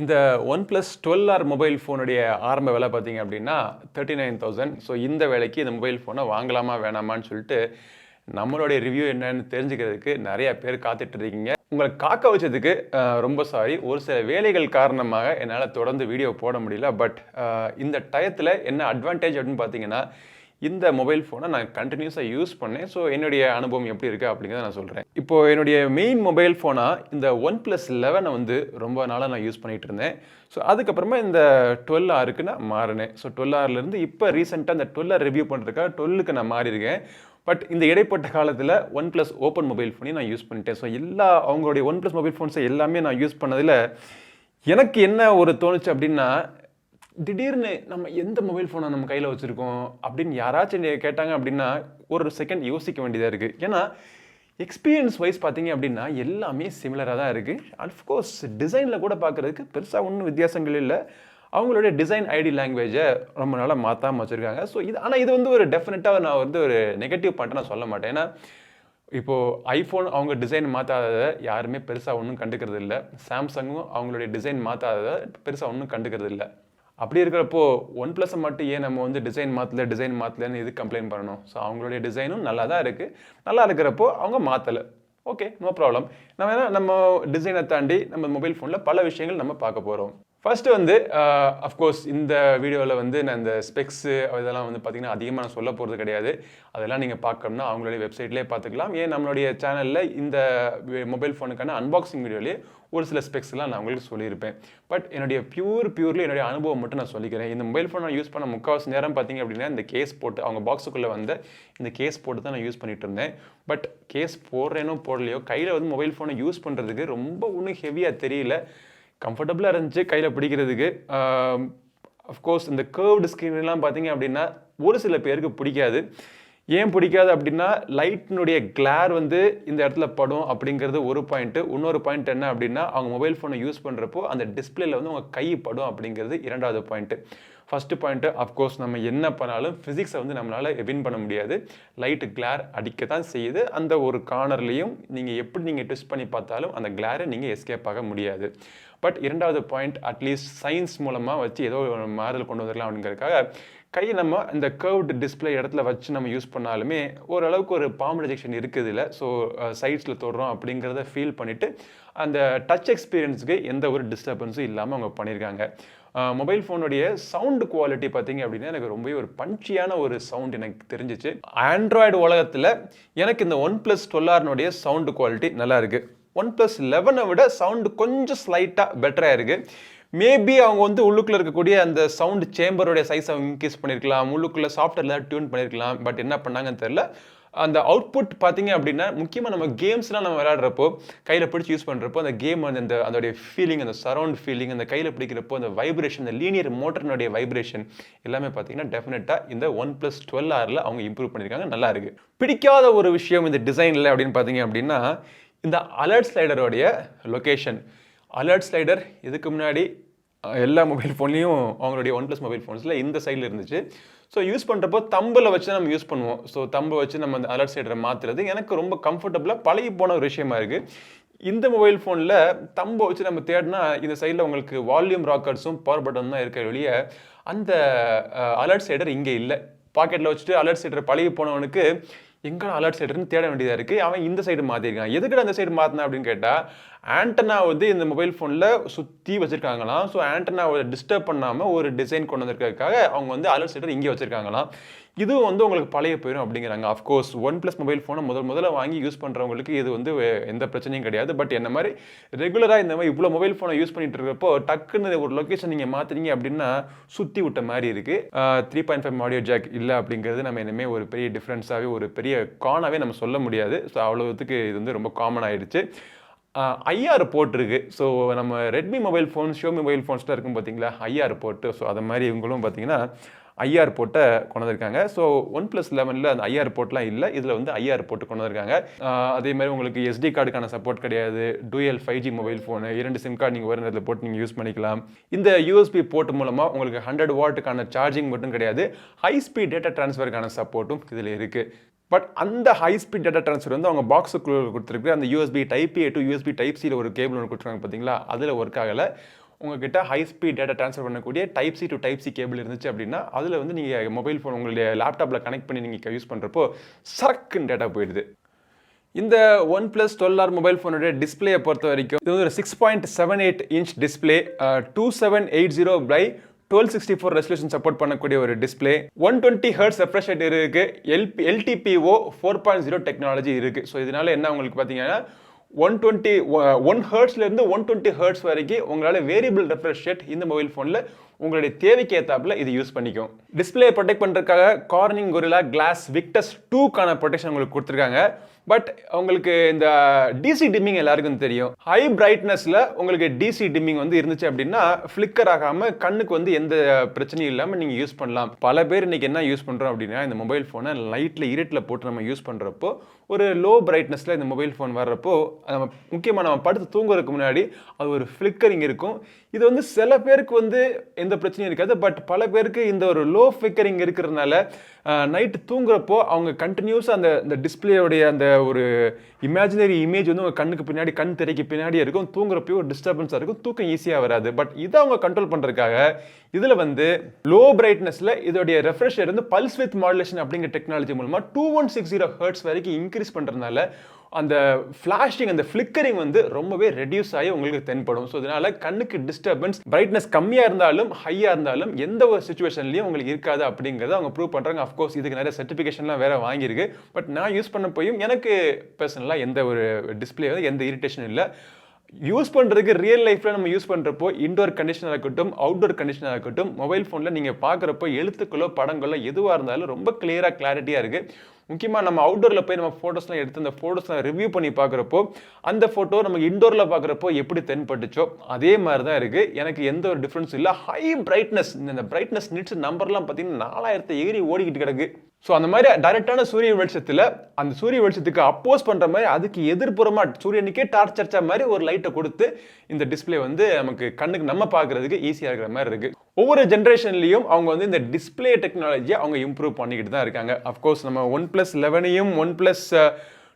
இந்த OnePlus 12R mobile ஃபோனுடைய ஆரம்ப விலை பார்த்தீங்க அப்படின்னா 39,000. ஸோ இந்த விலைக்கு இந்த மொபைல் ஃபோனை வாங்கலாமா வேணாமான்னு சொல்லிட்டு நம்மளுடைய ரிவ்யூ என்னன்னு தெரிஞ்சுக்கிறதுக்கு நிறைய பேர் காத்துட்டு இருக்கீங்க. உங்களை காக்க வச்சதுக்கு ரொம்ப சாரி. ஒரு சில வேலைகள் காரணமாக என்னால் தொடர்ந்து வீடியோ போட முடியல. பட் இந்த டயத்தில் என்ன அட்வான்டேஜ் அப்படின்னு பார்த்தீங்கன்னா, இந்த மொபைல் ஃபோனை நான் கண்டினியூஸாக யூஸ் பண்ணேன். ஸோ என்னுடைய அனுபவம் எப்படி இருக்குது அப்படிங்கிறத நான் சொல்கிறேன். இப்போது என்னுடைய மெயின் மொபைல் ஃபோனாக இந்த OnePlus 11 வந்து ரொம்ப நாளாக நான் யூஸ் பண்ணிகிட்டு இருந்தேன். ஸோ அதுக்கப்புறமா இந்த 12Rக்கு நான் மாறினேன். ஸோ 12Rலேருந்து இப்போ ரீசெண்டாக இந்த 12R ரிவ்யூ பண்ணுறதுக்காக 12க்கு நான் மாறியிருக்கேன். பட் இந்த இடைப்பட்ட காலத்தில் OnePlus ஓப்பன் மொபைல் ஃபோனையும் நான் யூஸ் பண்ணிட்டேன். ஸோ அவங்களுடைய OnePlus மொபைல் ஃபோன்ஸை எல்லாமே நான் யூஸ் பண்ணதில் எனக்கு என்ன ஒரு தோணுச்சு அப்படின்னா, திடீர்னு நம்ம எந்த மொபைல் ஃபோனை நம்ம கையில் வச்சுருக்கோம் அப்படின்னு யாராச்சும் கேட்டாங்க அப்படின்னா ஒரு செகண்ட் யோசிக்க வேண்டியதாக இருக்குது. ஏன்னா எக்ஸ்பீரியன்ஸ் வைஸ் பார்த்தீங்க அப்படின்னா எல்லாமே சிமிலராக தான் இருக்குது. அஃப்கோர்ஸ் டிசைனில் கூட பார்க்குறதுக்கு பெருசாக ஒன்றும் வித்தியாசங்கள் இல்லை. அவங்களுடைய டிசைன் ஐடி லாங்குவேஜை ரொம்ப நாளாக மாற்றாமல் வச்சுருக்காங்க. ஸோ இது வந்து ஒரு டெஃபினட்டாக நான் வந்து ஒரு நெகட்டிவ் பாயிண்ட்டை நான் சொல்ல மாட்டேன். ஏன்னா இப்போது ஐஃபோன் அவங்க டிசைன் மாற்றாததை யாருமே பெருசாக ஒன்றும் கண்டுக்கிறது இல்லை. சாம்சங்கும் அவங்களுடைய டிசைன் மாற்றாததை பெருசாக ஒன்றும் கண்டுக்கிறது இல்லை. அப்படி இருக்கிறப்போ OnePlus மட்டும் ஏன் நம்ம வந்து டிசைன் மாற்றலன்னு இது கம்ப்ளைண்ட் பண்ணணும்? ஸோ அவங்களுடைய டிசைனும் நல்லா தான் இருக்குது. நல்லா இருக்கிறப்போ அவங்க மாற்றலை. Okay, no problem. நம்ம டிசைனை தாண்டி நம்ம மொபைல் ஃபோனில் பல விஷயங்கள் நம்ம பார்க்க போகிறோம். ஃபர்ஸ்ட் வந்து அஃப்கோர்ஸ் இந்த வீடியோவில் வந்து நான் இந்த ஸ்பெக்ஸு இதெல்லாம் வந்து பார்த்திங்கன்னா அதிகமாக நான் சொல்ல போகிறது கிடையாது. அதெல்லாம் நீங்கள் பார்க்கணும்னா அவங்களுடைய வெப்சைட்லேயே பார்த்துக்கலாம். ஏன் நம்மளுடைய சேனலில் இந்த மொபைல் ஃபோனுக்கான அன்பாக்சிங் வீடியோலேயே ஒரு சில ஸ்பெக்ஸ்லாம் நான் உங்களுக்கு சொல்லியிருப்பேன். பட் என்னுடைய பியூர்லி என்னுடைய அனுபவம் மட்டும் நான் சொல்லிக்கிறேன். இந்த மொபைல் ஃபோன் நான் யூஸ் பண்ண முக்கால்வாசி நேரம் பார்த்திங்க அப்படின்னா இந்த கேஸ் போட்டு அவங்க பாக்ஸுக்குள்ளே வந்து இந்த கேஸ் போட்டு தான் நான் யூஸ் பண்ணிகிட்டு இருந்தேன். பட் கேஸ் போடுறேனோ போடலையோ கையில் வந்து மொபைல் ஃபோனை யூஸ் பண்ணுறதுக்கு ரொம்ப ஒன்றும் ஹெவியாக தெரியல. கம்ஃபர்டபுளாக இருந்துச்சு கையில் பிடிக்கிறதுக்கு. அஃப்கோர்ஸ் இந்த கர்வ்டு ஸ்க்ரீன்லாம் பார்த்தீங்க அப்படின்னா ஒரு சில பேருக்கு பிடிக்காது. ஏன் பிடிக்காது அப்படின்னா லைட்டினுடைய கிளார் வந்து இந்த இடத்துல படும் அப்படிங்கிறது ஒரு பாயிண்ட்டு. இன்னொரு பாயிண்ட் என்ன அப்படின்னா அவங்க மொபைல் ஃபோனை யூஸ் பண்ணுறப்போ அந்த டிஸ்பிளேல வந்து அவங்க கை படும் அப்படிங்கிறது இரண்டாவது பாயிண்ட்டு. ஃபஸ்ட்டு பாயிண்ட்டு அஃப்கோர்ஸ் நம்ம என்ன பண்ணாலும் ஃபிசிக்ஸை வந்து நம்மளால் வின் பண்ண முடியாது. லைட்டு கிளார் அடிக்க தான் செய்யுது. அந்த ஒரு கார்னர்லேயும் நீங்கள் எப்படி ட்விஸ்ட் பண்ணி பார்த்தாலும் அந்த கிளாரை நீங்கள் எஸ்கேப் ஆக முடியாது. பட் இரண்டாவது பாயிண்ட் அட்லீஸ்ட் சயின்ஸ் மூலமாக வச்சு ஏதோ ஒரு மாறுதல் கொண்டு வந்துடலாம் அப்படிங்கிறதுக்காக கையை நம்ம இந்த கர்வ்டு டிஸ்பிளே இடத்துல வச்சு நம்ம யூஸ் பண்ணாலுமே ஓரளவுக்கு ஒரு பாம் ரிஜெக்ஷன் இருக்குது இல்லை. ஸோ சைட்ஸில் தொடுறோம் அப்படிங்கிறத ஃபீல் பண்ணிவிட்டு அந்த டச் எக்ஸ்பீரியன்ஸுக்கு எந்த ஒரு டிஸ்டர்பன்ஸும் இல்லாமல் அவங்க பண்ணியிருக்காங்க. மொபைல் ஃபோனுடைய சவுண்டு குவாலிட்டி பார்த்தீங்க அப்படின்னா எனக்கு ரொம்பவே ஒரு பஞ்சியான ஒரு சவுண்ட் எனக்கு தெரிஞ்சிச்சு. ஆண்ட்ராய்டு உலகத்தில் எனக்கு இந்த OnePlus 12Rனுடைய சவுண்டு குவாலிட்டி நல்லா இருக்குது. OnePlus 11 விட சவுண்டு கொஞ்சம் ஸ்லைட்டாக பெட்டராக இருக்குது. மேபி அவங்க வந்து உள்ளுக்குள்ளே இருக்கக்கூடிய அந்த சவுண்டு சேம்பருடைய சைஸை இன்க்ரீஸ் பண்ணியிருக்கலாம், உள்ளுக்குள்ளே சாஃப்ட்வேர் டியூன் பண்ணியிருக்கலாம். பட் என்ன பண்ணாங்கன்னு தெரியல. அந்த அவுட்புட் பார்த்தீங்க அப்படின்னா முக்கியமாக நம்ம கேம்ஸ்லாம் நம்ம விளையாடுறப்போ கையில் பிடிச்சி யூஸ் பண்ணுறப்போ அந்த கேம் வந்து அதோடைய ஃபீலிங், அந்த சரௌண்ட் ஃபீலிங், அந்த கையில் பிடிக்கிறப்போ அந்த வைப்ரேஷன், அந்த லீனியர் மோட்டர்னுடைய வைப்ரேஷன் எல்லாமே பார்த்தீங்கன்னா டெஃபினட்டாக இந்த OnePlus 12Rல அவங்க இம்ப்ரூவ் பண்ணியிருக்காங்க. நல்லா இருக்குது. பிடிக்காத ஒரு விஷயம் இந்த டிசைனில் அப்படின்னு பார்த்தீங்க அப்படின்னா இந்த அலர்ட் ஸ்லைடருடைய லொக்கேஷன். அலர்ட் ஸ்லைடர் இதுக்கு முன்னாடி எல்லா மொபைல் ஃபோன்லேயும் அவங்களுடைய OnePlus மொபைல் ஃபோன்ஸில் இந்த சைடில் இருந்துச்சு. ஸோ யூஸ் பண்ணுறப்போ தம்பில் வச்சு நம்ம யூஸ் பண்ணுவோம். ஸோ தம்பை வச்சு நம்ம அந்த அலர்ட் ஸ்லைடரை மாற்றுறது எனக்கு ரொம்ப கம்ஃபர்டபுளாக பழகி போன ஒரு விஷயமா இருக்குது. இந்த மொபைல் ஃபோனில் தம்பை வச்சு நம்ம தேடினா இந்த சைடில் உங்களுக்கு வால்யூம் ராக்கர்ஸும் பவர் பட்டன் தான் இருக்க வெளியே அந்த அலர்ட் ஸ்லைடர் இங்கே இல்லை. பாக்கெட்டில் வச்சுட்டு அலர்ட் ஸ்லைடர் பழகி போனவனுக்கு எங்கே அலர்ட் சைடுன்னு தேட வேண்டியதாக இருக்குது. அவன் இந்த சைடு மாற்றிருக்கான். எதுக்கிட்ட அந்த சைடு மாற்றினா அப்படின்னு கேட்டால் ஆண்டனா வந்து இந்த மொபைல் ஃபோனில் சுற்றி வச்சுருக்காங்களாம். ஸோ ஆண்டனாவை டிஸ்டர்ப் பண்ணாமல் ஒரு டிசைன் கொண்டு வந்திருக்கிறதுக்காக அவங்க வந்து அலர்ட் சைடர் இங்கே வச்சுருக்காங்களாம். இதுவும் வந்து உங்களுக்கு பழைய போயிடும் அப்படிங்கிறாங்க. அஃப்கோர்ஸ் OnePlus மொபைல் ஃபோனை முதல்ல வாங்கி யூஸ் பண்ணுறவங்களுக்கு இது வந்து எந்த பிரச்சனையும் கிடையாது. பட் என்ன மாதிரி ரெகுலராக இந்த மாதிரி இவ்வளோ மொபைல் ஃபோனை யூஸ் பண்ணிட்டு இருக்கப்போ டக்குன்னு ஒரு லொக்கேஷன் நீங்கள் மாற்றுறீங்க அப்படின்னா சுற்றி விட்ட மாதிரி இருக்குது. 3.5 ஆடியோ ஜாக் இல்லை அப்படிங்கிறது நம்ம இனிமேல் ஒரு பெரிய டிஃப்ரென்ஸாகவே ஒரு பெரிய கானாகவே நம்ம சொல்ல முடியாது. ஸோ அவ்வளோத்துக்கு இது வந்து ரொம்ப காமன் ஆகிடுச்சு. IR போர்ட் இருக்குது. ஸோ நம்ம Redmi mobile phones, Xiaomi mobile ஃபோன்ஸ்லாம் இருக்கும் பார்த்தீங்களா, IR போர்ட்டு. ஸோ அதை மாதிரி இவங்களும் பார்த்தீங்கன்னா IR போர்ட்டை கொண்டு வந்திருக்காங்க. ஸோ OnePlus 11ல் அந்த IR போர்ட்லாம் இல்லை. இதில் வந்து IR போர்ட்டு கொண்டு வந்திருக்காங்க. அதே மாதிரி உங்களுக்கு SD கார்டுக்கான சப்போர்ட் கிடையாது. Dual 5G mobile phone, 2 sim card நீங்கள் ஒரு நேரத்தில் போட்டு நீங்கள் யூஸ் பண்ணிக்கலாம். இந்த USB போர்ட் மூலமாக உங்களுக்கு 100 வாட்டுக்கான சார்ஜிங் மட்டும் கிடையாது, ஹை ஸ்பீட் டேட்டா ட்ரான்ஸ்ஃபருக்கான சப்போர்ட்டும் இதில் இருக்குது. பட் அந்த ஹை ஸ்பீட் டேட்டா ட்ரான்ஸ்ஃபர் வந்து அவங்க பாக்ஸுக்குள்ள கொடுத்துருக்கு. அந்த USB Type A to USB Type C ஒரு கேபிள் ஒன்று கொடுத்துருக்காங்க பார்த்தீங்களா, அதில் ஒர்க் ஆகலை. உங்ககிட்ட ஹை ஸ்பீட் டேட்டா ட்ரான்ஸ்ஃபர் பண்ணக்கூடிய type C to type C cable இருந்துச்சு அப்படின்னா அதில் வந்து நீங்கள் மொபைல் ஃபோன் உங்களுடைய லேப்டாப்பில் கனெக்ட் பண்ணி நீங்கள் யூஸ் பண்ணுறப்போ சரக்குன்னு டேட்டா போயிடுது. இந்த OnePlus 12R மொபைல் ஃபோனுடைய டிஸ்பிளேயை பொறுத்த வரைக்கும் இது வந்து ஒரு 6.78 inch display, 2780 by 1264 resolution support பண்ணக்கூடிய ஒரு டிஸ்பிளே, 120 ஹெர்ட்ஸ் ரெஃப்ரெஷ் ரேட் இருக்கு, LTPO 4.0 டெக்னாலஜி இருக்கு. ஸோ இதனால என்ன உங்களுக்கு பார்த்தீங்கன்னா 1 ஹெர்ட்ஸ்லேருந்து 120 ஹெர்ட்ஸ் வரைக்கும் உங்களால் வேரியபிள் ரெஃப்ரெஷ் ரேட் இந்த மொபைல் ஃபோனில் உங்களுடைய தேவைக்கு ஏற்றாப்புல இது யூஸ் பண்ணிக்கும். டிஸ்பிளே ப்ரொடெக்ட் பண்ணுறதுக்காக கார்னிங் கொரில்லா கிளாஸ் விக்டஸ் 2க்கான ப்ரொடெக்ஷன் உங்களுக்கு கொடுத்துருக்காங்க. பட் உங்களுக்கு இந்த டிசி டிம்மிங் எல்லாருக்கும் தெரியும். ஹை பிரைட்னஸில் உங்களுக்கு டிசி டிம்மிங் வந்து இருந்துச்சு அப்படின்னா ஃப்ளிக்கர் ஆகாமல் கண்ணுக்கு வந்து எந்த பிரச்சனையும் இல்லாமல் நீங்கள் யூஸ் பண்ணலாம். பல பேர் இன்னைக்கு என்ன யூஸ் பண்ணுறோம் அப்படின்னா இந்த மொபைல் ஃபோனை லைட்டில் இருட்டில் போட்டு நம்ம யூஸ் பண்ணுறப்போ ஒரு லோ பிரைட்னஸில் இந்த மொபைல் ஃபோன் வர்றப்போ நம்ம முக்கியமாக நம்ம படுத்து தூங்குறதுக்கு முன்னாடி அது ஒரு ஃப்ளிக்கரிங் இருக்கும். இது வந்து சில பேருக்கு வந்து எந்த பிரச்சனையும் இருக்காது. பட் பல பேருக்கு இந்த ஒரு லோ ஃப்ளிக்கரிங் இருக்கிறதுனால நைட்டு தூங்குறப்போ அவங்க கண்டினியூஸாக அந்த டிஸ்பிளேயோடைய அந்த ஒரு இமேஜினரி இமேஜ் வந்து உங்கள் கண்ணுக்கு பின்னாடி கண் திரைக்கு பின்னாடி இருக்கும். தூங்குறப்போ ஒரு டிஸ்டர்பன்ஸாக இருக்கும், தூக்கம் ஈஸியாக வராது. பட் இதை அவங்க கண்ட்ரோல் பண்ணுறதுக்காக இதில் வந்து லோ பிரைட்னஸில் இதோடைய ரெஃப்ரெஷ் ரேட் வந்து பல்ஸ் வித் மாடுலேஷன் அப்படிங்கிற டெக்னாலஜி மூலமாக 2160 ஹெர்ட்ஸ் வரைக்கும் இன்க்ரீஸ் பண்ணுறதுனால அந்த ஃப்ளாஷிங் அந்த ஃப்ளிக்கரிங் வந்து ரொம்பவே ரெடியூஸ் ஆகி உங்களுக்கு தென்படும். ஸோ இதனால கண்ணுக்கு டிஸ்டர்பன்ஸ் பிரைட்னஸ் கம்மியாக இருந்தாலும் ஹையாக இருந்தாலும் எந்த ஒரு சுச்சுவேஷன்லையும் உங்களுக்கு இருக்காது அப்படிங்கிறத அவங்க ப்ரூவ் பண்ணுறாங்க. அஃப்கோர்ஸ் இதுக்கு நிறைய சர்டிஃபிகேஷன்லாம் வேற வாங்கியிருக்கு. பட் நான் யூஸ் பண்ண போயும் எனக்கு பர்சனலாக எந்த ஒரு டிஸ்பிளே வந்து எந்த இரிட்டேஷனும் இல்லை. யூஸ் பண்ணுறதுக்கு ரியல் லைஃப்பில் நம்ம யூஸ் பண்ணுறப்போ இன்டோர் கண்டிஷனாக இருக்கட்டும் அவுட்டோர் கண்டிஷனாக இருக்கட்டும் மொபைல் ஃபோனில் நீங்கள் பார்க்குறப்போ எழுத்துக்களோ படங்களோ எதுவாக இருந்தாலும் ரொம்ப கிளியராக இருக்குது. முக்கியமாக நம்ம அவுட்டோரில் போய் நம்ம ஃபோட்டோஸ்லாம் எடுத்து அந்த ஃபோட்டோஸ்லாம் ரிவ்யூ பண்ணி பார்க்குறப்போ அந்த ஃபோட்டோ நம்ம இன்டோரில் பார்க்குறப்போ எப்படி தென்பட்டுச்சோ அதே மாதிரி தான் இருக்குது. எனக்கு எந்த ஒரு டிஃப்ரென்ஸும் இல்லை. ஹை பிரைட்னஸ் இந்த பிரைட்னஸ் நிட்ஸ் நம்பர்லாம் பார்த்தீங்கன்னா 4000 எகிரி ஓடிக்கிட்டு கிடக்கு. ஸோ அந்த மாதிரி டைரெக்டான சூரிய வெளிச்சத்தில் அந்த சூரிய வெளிச்சத்துக்கு அப்போஸ் பண்ணுற மாதிரி அதுக்கு எதிர்ப்புறமாக சூரியனுக்கே டார்ச் அடிச்ச மாதிரி ஒரு லைட்டை கொடுத்து இந்த டிஸ்பிளே வந்து நமக்கு கண்ணுக்கு நம்ம பார்க்குறதுக்கு ஈஸியாக இருக்கிற மாதிரி இருக்குது. ஒவ்வொரு ஜென்ரேஷன்லையும் அவங்க வந்து இந்த டிஸ்பிளே டெக்னாலஜியை அவங்க இம்ப்ரூவ் பண்ணிக்கிட்டு தான் இருக்காங்க. அஃப்கோர்ஸ் நம்ம OnePlus 11ஐயும் OnePlus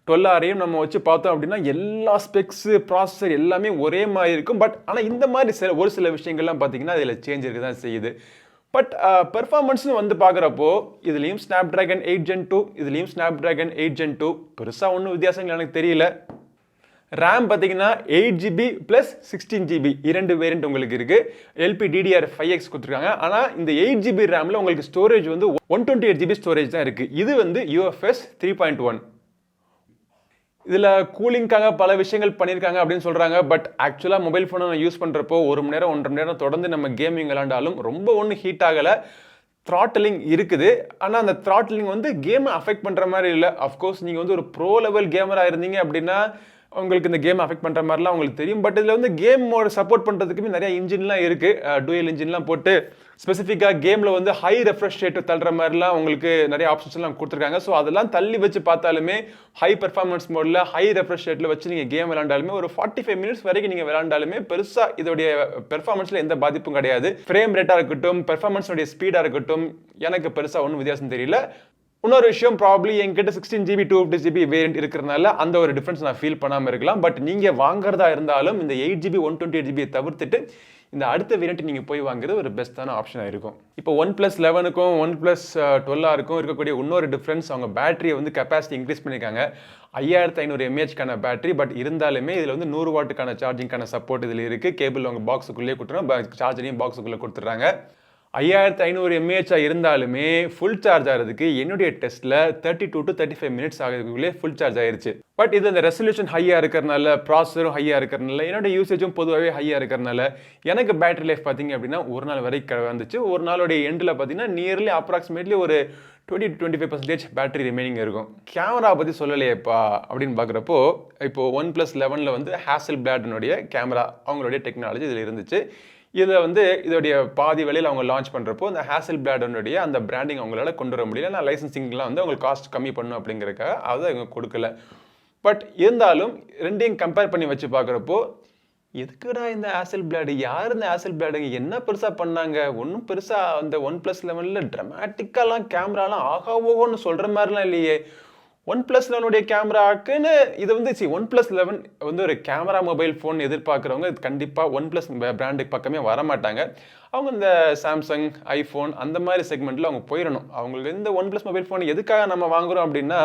12Rஐயும் நம்ம வச்சு பார்த்தோம் அப்படின்னா எல்லா ஸ்பெக்ஸு ப்ராசஸர் எல்லாமே ஒரே மாதிரி இருக்கும். பட் ஆனால் இந்த மாதிரி ஒரு சில விஷயங்கள்லாம் பார்த்தீங்கன்னா அதில் சேஞ்ச் இருக்க தான் செய்யுது. பட் பெர்ஃபார்மன்ஸ்னு வந்து பார்க்குறப்போ இதுலேயும் Snapdragon 8 Gen 2 இதுலேயும் Snapdragon 8 Gen 2 பெருசாக ஒன்றும் வித்தியாசங்கள் எனக்கு தெரியல. ரேம் பார்த்தீங்கன்னா 8GB + 16GB இரண்டு வேரியண்ட் உங்களுக்கு இருக்குது. LPDDR5X கொடுத்துருக்காங்க. ஆனால் இந்த 8GB ரேமில் உங்களுக்கு ஸ்டோரேஜ் வந்து 128GB ஸ்டோரேஜ் தான் இருக்குது. இது வந்து UFS 3.1. இதில் கூலிங்காக பல விஷயங்கள் பண்ணியிருக்காங்க அப்படின்னு சொல்கிறாங்க. பட் ஆக்சுவலாக மொபைல் ஃபோனை யூஸ் பண்ணுறப்போ 1 மணி நேரம் 1.5 மணி நேரம் தொடர்ந்து நம்ம கேமிங் விளாண்டாலும் ரொம்ப ஒன்றும் ஹீட் ஆகலை. த்ராட்டலிங் இருக்குது. ஆனால் அந்த த்ராட்டலிங் வந்து கேமை அஃபெக்ட் பண்ணுற மாதிரி இல்லை. அஃப்கோர்ஸ் நீங்கள் வந்து ஒரு ப்ரோ லெவல் கேமராக இருந்தீங்க அப்படின்னா உங்களுக்கு இந்த கேம் அஃபெக்ட் பண்ணுற மாதிரிலாம் உங்களுக்கு தெரியும். பட் இதில் வந்து கேமோட சப்போர்ட் பண்ணுறதுக்குமே நிறைய இன்ஜின்லாம் இருக்குது. டூயல் இன்ஜின்லாம் போட்டு ஸ்பெசிஃபிக்காக கேமில் வந்து ஹை ரெஃப்ரெஷ் ரேட் தள்ளுற மாதிரிலாம் உங்களுக்கு நிறைய ஆப்ஷன்ஸ்லாம் கொடுத்துருக்காங்க. ஸோ அதெல்லாம் தள்ளி வச்சு பார்த்தாலுமே ஹை பெர்ஃபார்மன்ஸ் மோடில் ஹை ரெஃப்ரெஷ் ரேட்டில் வச்சு நீங்கள் கேம் விளாண்டாலுமே ஒரு 45 மினிட்ஸ் வரைக்கும் நீங்கள் விளாண்டாலுமே பெருசாக இதோடைய பெர்ஃபார்மன்ஸில் எந்த பாதிப்பும் கிடையாது. ஃப்ரேம் ரேட்டாக இருக்கட்டும் பெர்ஃபார்மன்ஸோடைய ஸ்பீடாக இருக்கட்டும் எனக்கு பெருசாக ஒன்றும் வித்தியாசம் தெரியல. இன்னொரு விஷயம் ப்ராப்ளி என்கிட்ட 16GB 250GB வேரியன்ட் இருக்கிறதுனால அந்த ஒரு டிஃப்ரென்ஸ் நான் ஃபீல் பண்ணாமல் இருக்கலாம். பட் நீங்கள் வாங்குறதா இருந்தாலும் இந்த 8GB 128GB தவிர்த்துட்டு இந்த அடுத்த வேரியன்ட் நீங்கள் போய் வாங்குறது ஒரு பெஸ்ட்டான ஆப்ஷனாக இருக்கும். இப்போ OnePlus 11க்கும் OnePlus 12Rக்கும் இருக்கக்கூடிய இன்னொரு டிஃப்ரென்ஸ் அவங்க பேட்டரியை வந்து கெப்பாசிட்டி இன்க்ரீஸ் பண்ணியிருக்காங்க. 5500 mAhக்கான பேட்டரி. பட் இருந்தாலுமே இதில் வந்து 100 வாட்டுக்கான சார்ஜிங்கான சப்போர்ட் இதில் இருக்குது. கேபிள் அவங்க பாக்ஸுக்குள்ளேயே கொடுத்துருவோம், சார்ஜரையும் பாக்ஸுக்குள்ளே கொடுத்துட்றாங்க. 5500 mAh இருந்தாலுமே ஃபுல் சார்ஜ் ஆகிறதுக்கு என்னுடைய டெஸ்ட்டில் 32 to 35 மினிட்ஸ் ஆகிறதுக்குள்ளே ஃபுல் சார்ஜ் ஆயிருச்சு. பட் இது அந்த ரெசல்யூஷன் ஹையாக இருக்கிறனால ப்ராசஸரும் ஹையாக இருக்கிறனால என்னோட யூசேஜும் பொதுவாகவே ஹையாக இருக்கிறனால எனக்கு பேட்டரி லைஃப் பார்த்தீங்க அப்படின்னா ஒரு நாள் வரைக்கும் வந்துச்சு. ஒரு நாளுடைய எண்டில் பார்த்தீங்கன்னா நியர்லி அப்ராக்சிமேட்லி ஒரு 20 to 25% பேட்டரி ரிமைனிங் இருக்கும். கேமரா பற்றி சொல்லலையேப்பா அப்படின்னு பார்க்குறப்போ இப்போ OnePlus 11ல் வந்து ஹாசல்பிளாட்னுடைய கேமரா அவங்களுடைய டெக்னாலஜி இதில் இருந்துச்சு. இதில் வந்து இதோடைய பாதி வேலையில் அவங்க லான்ச் பண்ணுறப்போ அந்த ஹாசல்பிளாட்னுடைய அந்த பிராண்டிங் அவங்களால கொண்டு வர முடியல. நான் லைசன்சிங்லாம் வந்து அவங்களுக்கு காஸ்ட் கம்மி பண்ணணும் அப்படிங்கிறக்காக அதை அவங்க கொடுக்கல. பட் இருந்தாலும் ரெண்டையும் கம்பேர் பண்ணி வச்சு பார்க்குறப்போ எதுக்குடா இந்த ஹாசல்பிளாட், யார் இந்த ஹாசல்பிளாடுங்க, என்ன பெருசாக பண்ணாங்க, ஒன்றும் பெருசாக அந்த OnePlus 11ல் ட்ரமாட்டிக்காலாம் கேமராலாம் ஆகா ஓகோன்னு சொல்கிற மாதிரிலாம் இல்லையே. OnePlus 11 கேமராக்குன்னு இது வந்து OnePlus 11 வந்து ஒரு கேமரா மொபைல் ஃபோன் எதிர்பார்க்குறவங்க கண்டிப்பாக OnePlus பிராண்டுக்கு பக்கமே வரமாட்டாங்க. அவங்க இந்த சாம்சங், ஐஃபோன் அந்த மாதிரி செக்மெண்ட்டில் அவங்க போயிடணும். அவங்களுக்கு இந்த OnePlus மொபைல் ஃபோன் எதுக்காக நம்ம வாங்குகிறோம் அப்படின்னா,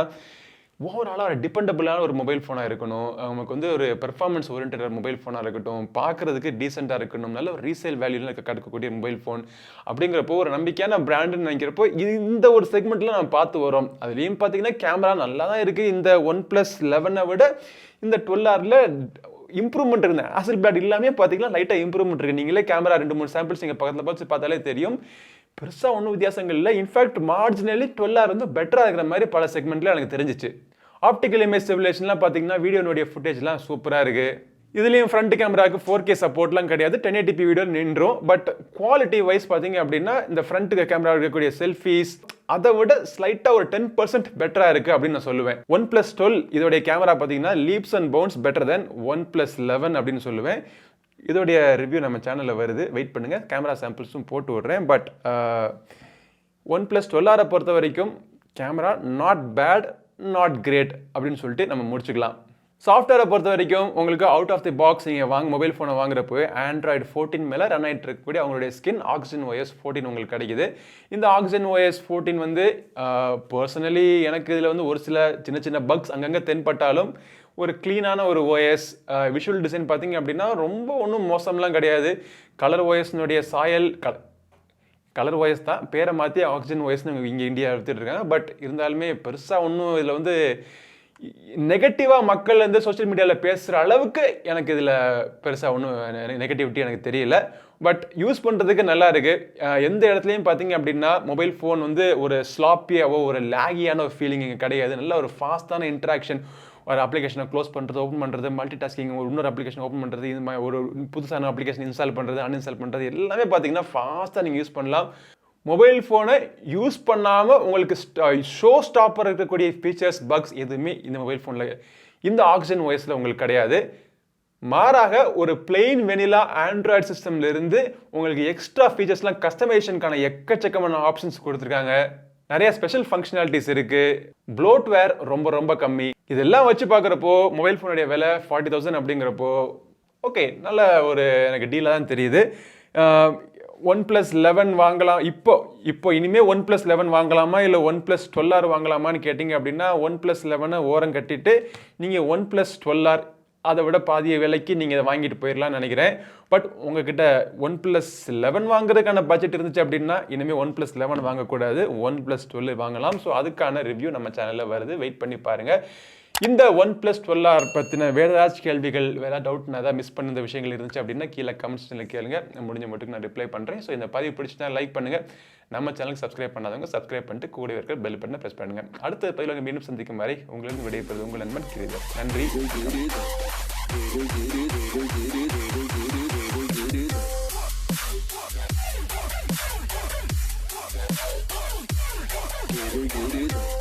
ஓவராலாக ஒரு டிபெண்டபிளான ஒரு மொபைல் ஃபோனாக இருக்கணும். நமக்கு வந்து ஒரு பெர்ஃபார்மன்ஸ் ஓரியன்டட் மொபைல் ஃபோனாக இருக்கட்டும், பார்க்குறதுக்கு டீசெண்டாக இருக்கணும், நல்ல ஒரு ரீசேல் வேல்யூவில் கிடைக்கக்கூடிய மொபைல் ஃபோன் அப்படிங்கிறப்போ ஒரு நம்பிக்கையான பிராண்டுன்னு நினைக்கிறப்போ இந்த ஒரு செக்மெண்ட்டில் நம்ம பார்த்து வரோம். அதுலேயும் பார்த்தீங்கன்னா கேமரா நல்லா தான் இருக்குது. இந்த OnePlus 11 விட இந்த 12Rல இம்ப்ரூவ்மெண்ட் இருந்தேன். ஆசில் பிளாட் இல்லாமே பார்த்தீங்கன்னா லைட்டாக இம்ப்ரூவ்மெண்ட் இருக்குது. நீங்களே கேமரா 2-3 சாம்பிள்ஸ் நீங்கள் பக்கத்தில் பார்த்து பார்த்தாலே தெரியும். பெருசாக ஒன்றும் வித்தியாசங்கள் இல்லை. இன்ஃபேக்ட் மார்ஜினலி 12R வந்து பெட்டராக இருக்கிற மாதிரி பல செக்மெண்ட்டில் எனக்கு தெரிஞ்சிச்சு. ஆப்டிக்கல் இமேஜ் ஸ்டெபிலேஷன்லாம் பார்த்தீங்கன்னா வீடியோனுடைய ஃபுட்டேஜ்லாம் சூப்பராக இருக்குது. இதுலேயும் ஃப்ரண்ட் கேமராவுக்கு 4K சப்போர்ட்லாம் கிடையாது. 1080p வீடியோ நின்றும். பட் குவாலிட்டி வைஸ் பார்த்தீங்க அப்படின்னா இந்த ஃப்ரண்ட் கேமரா இருக்கக்கூடிய செல்ஃபீஸ் அதை விட ஸ்லைட்டாக ஒரு 10% பெட்டராக இருக்குது அப்படின்னு நான் சொல்லுவேன். OnePlus 12 இதோடைய கேமரா பார்த்தீங்கன்னா leaps and pounds better then OnePlus 11 அப்படின்னு சொல்லுவேன். இதோடைய ரிவ்யூ நம்ம சேனலில் வருது, வெயிட் பண்ணுங்கள். கேமரா சாம்பிள்ஸும் போட்டு விடுறேன். பட் OnePlus 12R பொறுத்த வரைக்கும் camera not bad, not great அப்படின்னு சொல்லிட்டு நம்ம முடிச்சுக்கலாம். சாஃப்ட்வேரை பொறுத்த வரைக்கும் உங்களுக்கு அவுட் ஆஃப் தி பாக்ஸ் நீங்கள் மொபைல் ஃபோனை வாங்குறப்போ Android 14 மேலே ரன் ஆகிட்டு இருக்கக்கூடிய அவங்களுடைய ஸ்கின் OxygenOS 14 உங்களுக்கு கிடைக்குது. இந்த OxygenOS 14 வந்து பர்சனலி எனக்கு இதில் வந்து ஒரு சில சின்ன சின்ன பக்ஸ் அங்கங்கே தென்பட்டாலும் ஒரு க்ளீனான ஒரு ஓஎஸ், விஷுவல் டிசைன் பார்த்தீங்க அப்படின்னா ரொம்ப ஒன்றும் மோசம்லாம் கிடையாது. கலர் ஓஎஸ்னுடைய சாயல் கலர் ஓஎஸ் தான், பேரை மாற்றி OxygenOSன்னு இங்கே இந்தியா எடுத்துகிட்டு இருக்காங்க. பட் இருந்தாலுமே பெருசாக ஒன்றும் இதில் வந்து நெகட்டிவாக மக்கள் வந்து சோஷியல் மீடியாவில் பேசுகிற அளவுக்கு எனக்கு இதில் பெருசாக ஒன்றும் நெகட்டிவிட்டி எனக்கு தெரியல. பட் யூஸ் பண்ணுறதுக்கு நல்லா இருக்குது. எந்த இடத்துலையும் பார்த்தீங்க அப்படின்னா மொபைல் ஃபோன் வந்து ஒரு ஸ்லாப்பியாவோ ஒரு லேகியான ஒரு ஃபீலிங் இங்கே கிடையாது. நல்ல ஒரு ஃபாஸ்ட்டான இன்ட்ராக்ஷன். ஒரு அப்ளிகேஷனை க்ளோஸ் பண்ணுறது, ஓப்பன் பண்ணுறது, மல்டி டாஸ்கிங், ஒரு இன்னொரு அப்ளிகேஷன் ஓப்பன் பண்ணுறது, இது மாதிரி ஒரு புதுசான அப்ளிகேஷன் இன்ஸ்டால் பண்ணுறது, அன்இன்ஸ்டால் பண்ணுறது எல்லாமே பார்த்தீங்கன்னா ஃபாஸ்ட்டாக நீங்கள் யூஸ் பண்ணலாம். மொபைல் ஃபோனை யூஸ் பண்ணாமல் உங்களுக்கு ஷோ ஸ்டாப்பர் இருக்கக்கூடிய ஃபீச்சர்ஸ், பக்ஸ் எதுவுமே இந்த மொபைல் ஃபோனில் இந்த OxygenOSல உங்களுக்கு கிடையாது. மாறாக ஒரு பிளெயின் வெனிலா ஆண்ட்ராய்டு சிஸ்டம்லேருந்து உங்களுக்கு எக்ஸ்ட்ரா ஃபீச்சர்ஸ்லாம் கஸ்டமைசேஷனுக்கான எக்கச்சக்கமான ஆப்ஷன்ஸ் கொடுத்துருக்காங்க. நிறைய ஸ்பெஷல் ஃபங்க்ஷனாலிட்டிஸ் இருக்குது. ப்ளோட்வேர் ரொம்ப ரொம்ப கம்மி. இதெல்லாம் வச்சு பார்க்குறப்போ மொபைல் ஃபோனுடைய விலை 40,000 அப்படிங்கிறப்போ ஓகே, நல்ல ஒரு எனக்கு டீலாக தான் தெரியுது. OnePlus 11 வாங்கலாம். இப்போ இனிமேல் OnePlus 11 வாங்கலாமா இல்லை OnePlus 12R வாங்கலாமான்னு கேட்டிங்க அப்படின்னா OnePlus 11 ஓரம் கட்டிட்டு நீங்கள் OnePlus 12R அதை விட பாதிய விலைக்கு நீங்கள் இதை வாங்கிட்டு போயிடலாம்னு நினைக்கிறேன். பட் உங்ககிட்ட OnePlus 11 வாங்குறதுக்கான பட்ஜெட் இருந்துச்சு அப்படின்னா இனிமேல் OnePlus 11 வாங்கக்கூடாது, OnePlus 12 வாங்கலாம். ஸோ அதுக்கான ரிவ்யூ நம்ம சேனலில் வருது, வெயிட் பண்ணி பாருங்கள். இந்த OnePlus 12R பற்றின வேறு ஏதாச்சும் கேள்விகள், வேறு டவுட், நான் ஏதாவது மிஸ் பண்ண விஷயங்கள் இருந்துச்சு அப்படின்னா கீழே கமெண்ட்ஸில் கேளுங்க. முடிஞ்ச மட்டும் நான் ரிப்ளை பண்ணுறேன். ஸோ இந்த பதிவு பிடிச்சினா லைக் பண்ணுங்கள். நம்ம சேனலுக்கு சப்ஸ்கிரைப் பண்ணாதவங்க சப்ஸ்கிரைப் பண்ணிட்டு கூட இருக்கிற பெல் பட்டனை ப்ரெஸ் பண்ணுங்கள். அடுத்த பதிவில் மீண்டும் சந்திக்கும் வரை உங்களுக்கு விடைபெறுவது உங்கள் நண்பன் கிரி. நன்றி. Giri.